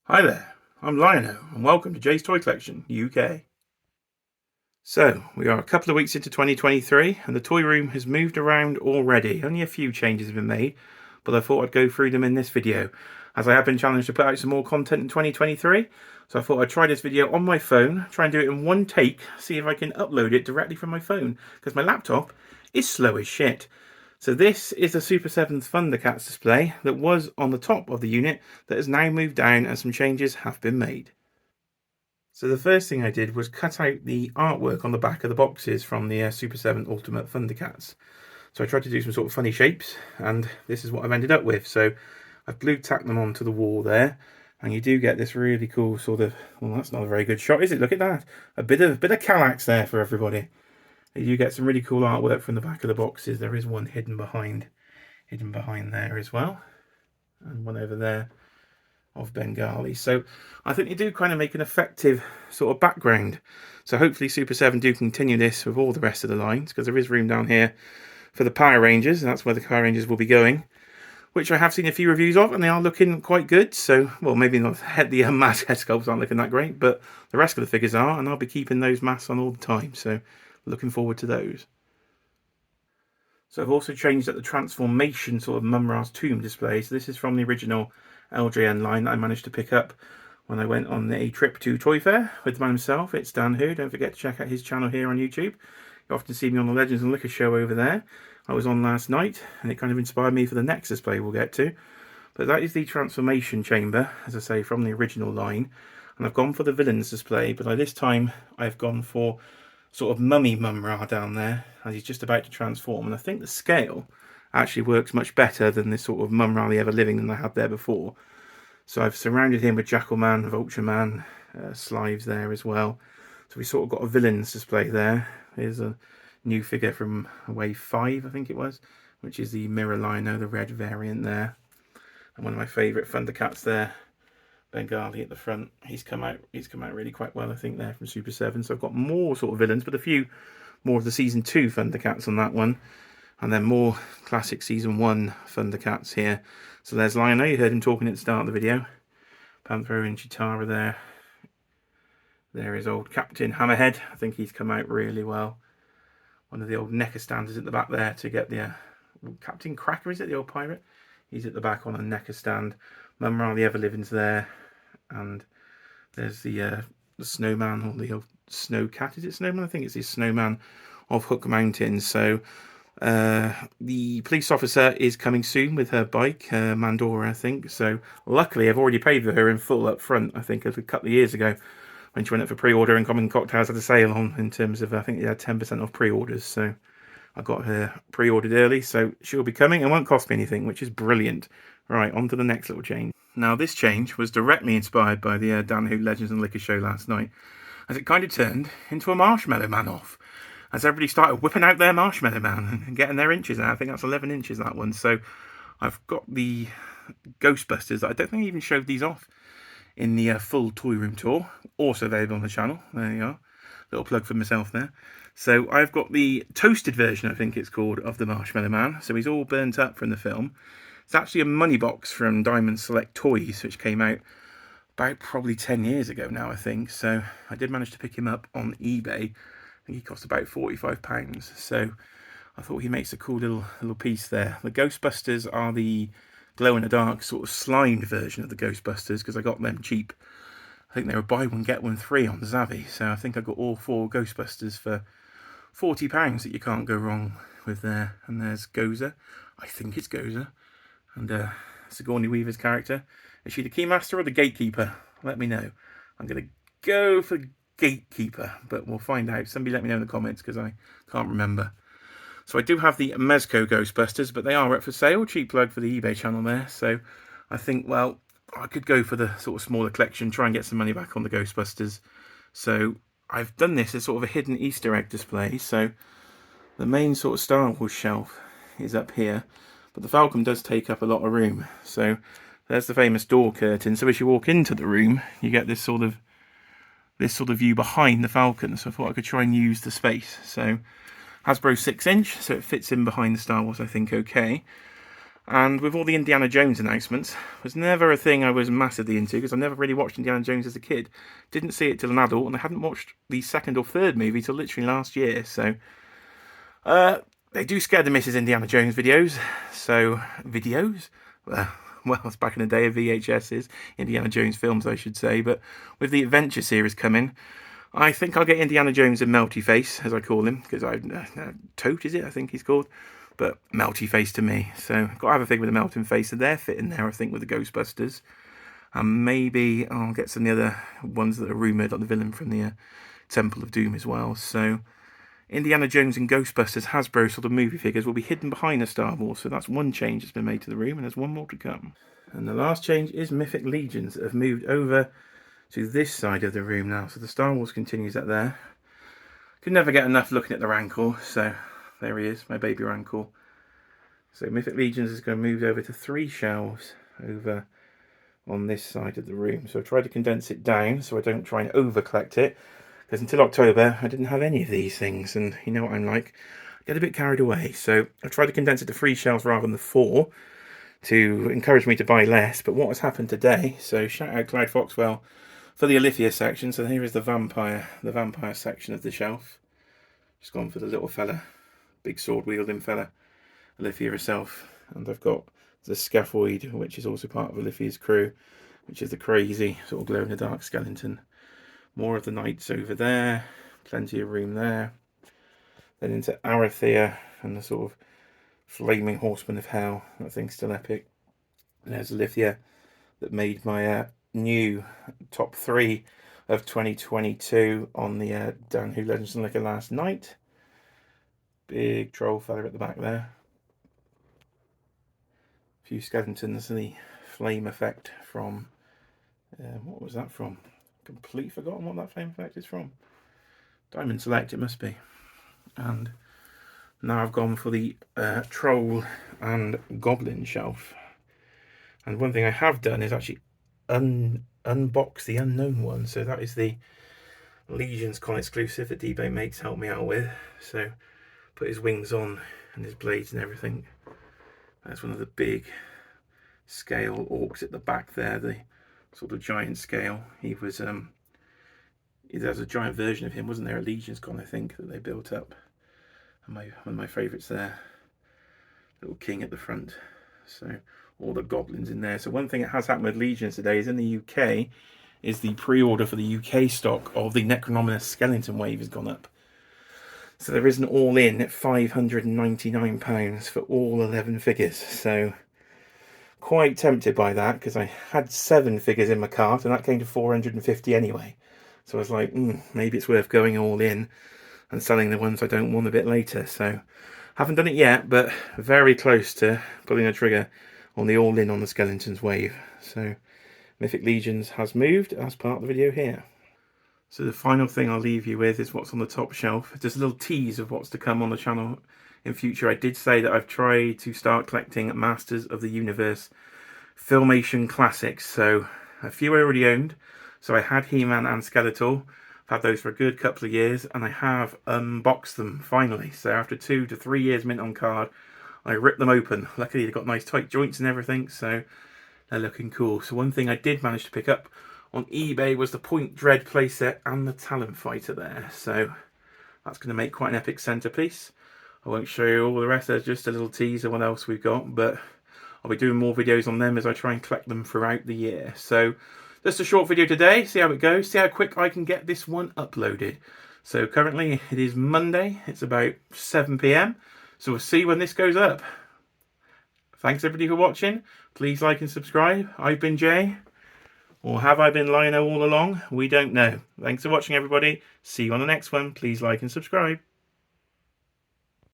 Hi there, I'm Lionel and welcome to Jay's Toy Collection UK. So, we are a couple of weeks into 2023 and the toy room has moved around already. Only a few changes have been made, but I thought I'd go through them in this video, as I have been challenged to put out some more content in 2023. So I thought I'd try this video on my phone, try and do it in one take, see if I can upload it directly from my phone, because my laptop is slow as shit. So this is a Super 7's Thundercats display that was on the top of the unit that has now moved down and some changes have been made. So the first thing I did was cut out the artwork on the back of the boxes from the Super 7 Ultimate Thundercats. So I tried to do some sort of funny shapes and this is what I've ended up with. So I've glue tacked them onto the wall there and you do get this really cool sort of, well, that's not a very good shot, is it? Look at that. A bit of Kallax there for everybody. You get some really cool artwork from the back of the boxes. There is one hidden behind there as well, and one over there of Bengali. So I think they do kind of make an effective sort of background. So hopefully Super 7 do continue this with all the rest of the lines, because there is room down here for the Power Rangers, and that's where the Power Rangers will be going, which I have seen a few reviews of, and they are looking quite good. So, well, maybe not the mask head sculpts aren't looking that great, but the rest of the figures are, and I'll be keeping those masks on all the time. So looking forward to those. So I've also changed up the transformation sort of Mum-Ra's tomb display. So this is from the original LJN line that I managed to pick up when I went on a trip to Toy Fair with the man himself. It's Dan Who. Don't forget to check out his channel here on YouTube. You often see me on the Legends and Liquor show over there. I was on last night and it kind of inspired me for the next display we'll get to. But that is the transformation chamber, as I say, from the original line. And I've gone for the villains display, but this time I've gone for sort of mummy Mum-Ra down there as he's just about to transform, and I think the scale actually works much better than this sort of Mum-Ra the Ever Living than I had there before. So I've surrounded him with Jackalman, Vultureman, Slives there as well. So we sort of got a villains display there. Here's a new figure from Wave 5, I think it was, which is the Mirror Lino, the red variant there. And one of my favourite Thundercats there, Bengali at the front. He's come out really quite well, I think, there from Super 7. So I've got more sort of villains, but a few more of the Season 2 Thundercats on that one. And then more classic Season 1 Thundercats here. So there's Lionel, you heard him talking at the start of the video. Panthro and Chitara there. There is old Captain Hammerhead. I think he's come out really well. One of the old NECA stands is at the back there to get the Captain Cracker, is it, the old pirate? He's at the back on a NECA stand. Mum-Ra the Ever Living's there. And there's the snowman, or the old snow cat. Is it snowman? I think it's the snowman of Hook Mountain. So the police officer is coming soon with her bike, Mandora, I think. So luckily I've already paid for her in full up front, I think, a couple of years ago when she went up for pre-order, and Common Cocktails had a sale on in terms of, I think they had 10% off pre-orders. So I got her pre-ordered early, so she'll be coming and won't cost me anything, which is brilliant. Right, on to the next little change. Now, this change was directly inspired by the Dan Who Legends and Liquor show last night, as it kind of turned into a Marshmallow Man off, as everybody started whipping out their Marshmallow Man and getting their inches out. I think that's 11 inches, that one. So I've got the Ghostbusters. I don't think I even showed these off in the full toy room tour. Also available on the channel. There you are. Little plug for myself there. So I've got the toasted version, I think it's called, of the Marshmallow Man. So he's all burnt up from the film. It's actually a money box from Diamond Select Toys, which came out about probably 10 years ago now, I think. So I did manage to pick him up on eBay. I think he cost about £45. So I thought he makes a cool little piece there. The Ghostbusters are the glow-in-the-dark sort of slimed version of the Ghostbusters, because I got them cheap. I think they were buy one, get one free on Zavvi. So I think I got all 4 Ghostbusters for £40 that you can't go wrong with there. And there's Gozer. I think it's Gozer. And Sigourney Weaver's character. Is she the Keymaster or the Gatekeeper? Let me know. I'm going to go for Gatekeeper, but we'll find out. Somebody let me know in the comments, because I can't remember. So I do have the Mezco Ghostbusters, but they are up for sale. Cheap plug for the eBay channel there. So I think, well, I could go for the sort of smaller collection, try and get some money back on the Ghostbusters. So I've done this as sort of a hidden Easter egg display. So the main sort of Star Wars shelf is up here, but the Falcon does take up a lot of room. So there's the famous door curtain. So as you walk into the room, you get this sort of view behind the Falcon. So I thought I could try and use the space. So Hasbro 6-inch, so it fits in behind the Star Wars, I think, okay. And with all the Indiana Jones announcements, it was never a thing I was massively into because I never really watched Indiana Jones as a kid. Didn't see it till an adult, and I hadn't watched the second or third movie till literally last year. So they do scare the missus Indiana Jones videos. So videos? Well, it's back in the day of VHS's, Indiana Jones films, I should say. But with the Adventure series coming, I think I'll get Indiana Jones and Melty Face, as I call him, because Tote, is it? I think he's called. But Melty Face to me. So got to have a thing with the melting face, and they're fitting there, I think, with the Ghostbusters. And maybe I'll get some of the other ones that are rumoured, like the villain from the Temple of Doom as well. So Indiana Jones and Ghostbusters Hasbro sort of movie figures will be hidden behind the Star Wars. So that's one change that's been made to the room, and there's one more to come. And the last change is Mythic Legions that have moved over to this side of the room now. So the Star Wars continues up there. Could never get enough looking at the Rancor, so there he is, my baby Rancor. So Mythic Legions is going to move over to 3 shelves over on this side of the room. So I tried to condense it down so I don't try and over collect it, because until October I didn't have any of these things, and you know what I'm like, I get a bit carried away. So I tried to condense it to 3 shelves rather than the 4 to encourage me to buy less. But what has happened today, so shout out Clyde Foxwell for the Alithia section. So here is the vampire section of the shelf. Just gone for the little fella, big sword wielding fella, Alithia herself. And I've got the Scaphoid, which is also part of Alithia's crew, which is the crazy sort of glow in the dark skeleton. More of the knights over there, plenty of room there. Then into Arathea and the sort of flaming horseman of hell. That thing's still epic. And there's Alithia that made my new top 3 of 2022 on the Dan Who Legends and Liquor last night. Big troll fella at the back there. A few skeletons and the flame effect from what was that from? Completely forgotten what that flame effect is from. Diamond Select it must be. And now I've gone for the troll and goblin shelf. And one thing I have done is actually unbox the unknown one. So that is the Legions Con exclusive that D-Bay makes help me out with. So put his wings on and his blades and everything. That's one of the big scale orcs at the back there, the sort of giant scale. He was there's a giant version of him, wasn't there, at Legions Con, I think, that they built up. And one of my favourites there, little king at the front. So all the goblins in there. So one thing that has happened with Legions today is in the UK is the pre-order for the UK stock of the Necronominus Skeleton Wave has gone up. So there is an all-in at £599 for all 11 figures. So quite tempted by that, because I had 7 figures in my cart and that came to 450 anyway. So I was like, maybe it's worth going all in and selling the ones I don't want a bit later. So haven't done it yet, but very close to pulling a trigger on the all-in on the Skeletons Wave. So Mythic Legions has moved as part of the video here. So the final thing I'll leave you with is what's on the top shelf. Just a little tease of what's to come on the channel in future. I did say that I've tried to start collecting Masters of the Universe Filmation Classics. So a few I already owned. So I had He-Man and Skeletor. I've had those for a good couple of years, and I have unboxed them finally. So after 2 to 3 years mint on card, I ripped them open. Luckily they've got nice tight joints and everything, so they're looking cool. So one thing I did manage to pick up on eBay was the Point Dread playset and the Talon Fighter there. So that's going to make quite an epic centerpiece. I won't show you all the rest. There's just a little teaser what else we've got, but I'll be doing more videos on them as I try and collect them throughout the year. So just a short video today, see how it goes, see how quick I can get this one uploaded. So currently it is Monday, it's about 7 PM, so we'll see when this goes up. Thanks everybody for watching, please like and subscribe. I've been Jay, or have I been Lino all along? We don't know. Thanks for watching everybody, see you on the next one, please like and subscribe.